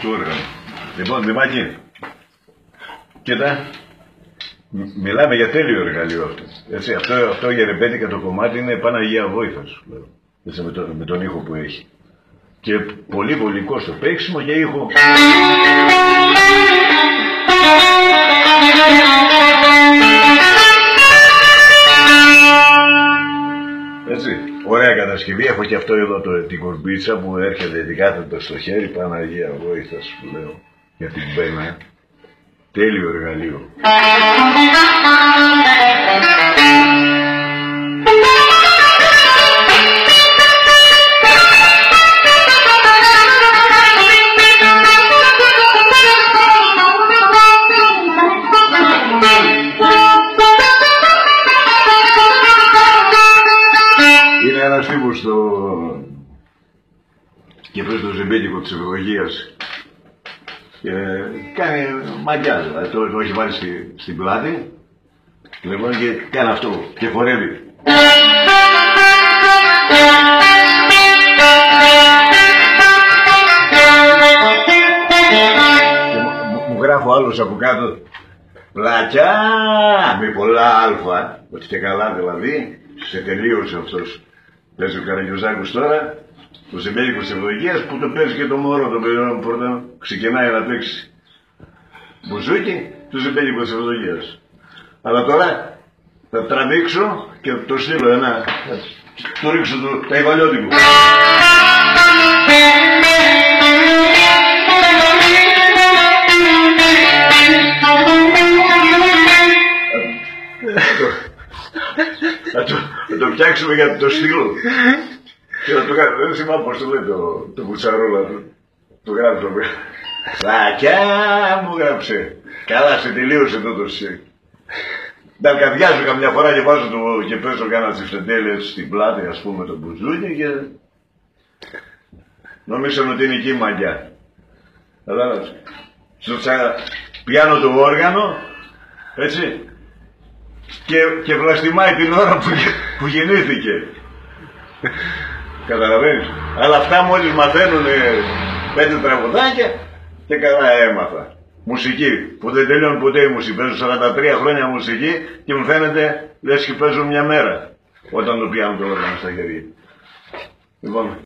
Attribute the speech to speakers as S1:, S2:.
S1: του όργανου. Λοιπόν, Δημάκη, κοίτα, μιλάμε για τέλειο εργαλείο αυτό. Έτσι, αυτό για ρεμπέτικα το κομμάτι είναι Παναγία Βόηθα, σου λέω. Έτσι, με τον ήχο που έχει. Και πολύ βολικό στο παίξιμο και ήχο. Έτσι, ωραία κατασκευή. Έχω και αυτό εδώ την κορμπίτσα που έρχεται δικάθετο στο χέρι. Παναγία Βόηθα, σου λέω, για την πένα. Τέλειο εργαλείο. Είναι ένας τύπος και πες το ζεμπέτικο της ευλογίας και κάνει μαγιά, δηλαδή το έχει βάλει στην πλάτη λοιπόν και κάνει αυτό και χορεύει. Και μου γράφω άλλος από κάτω πλακιά με πολλά αλφα, ότι και καλά δηλαδή, σε τελείωσε αυτός. Παίζει ο Καραγιουζάκος τώρα, το ζεμπέτικο της ευλογίας που το παίζει και το μωρό, το παιδί μου πρώτα ξεκινάει να παίξει μπουζούκι, το ζεμπέτικο της ευλογίας. Αλλά τώρα θα τραβήξω και το στείλω ένα, το ρίξω το αϊβαλιώτικο. Θα το φτιάξουμε για το στείλω. Και θα το κάνω, δεν θυμάμαι πώς το λέει το κουτσαρόλα του. Το γράψω. Πλακιά μου γράψε. Καλά σε τελείωσε το τοσί. Τα καδιάζω καμιά φορά και βάζω και παίζω κάνα τσιφτεντέλες στην πλάτη, ας πούμε, το μπουζούκι και νομίζουν ότι είναι εκεί η μαγιά. Αλλά πιάνω το όργανο, έτσι, και βλαστημάει την ώρα που γεννήθηκε. Καταλαβαίνεις. Αλλά αυτά μόλις μαθαίνουν 5 τραγουδάκια και καλά έμαθα. Μουσική, που δεν τελειώνει ποτέ η μουσική. Παίζω 43 χρόνια μουσική και μου φαίνεται λες και παίζω μια μέρα όταν το πιάνω το όργανο στα χέρια. Λοιπόν.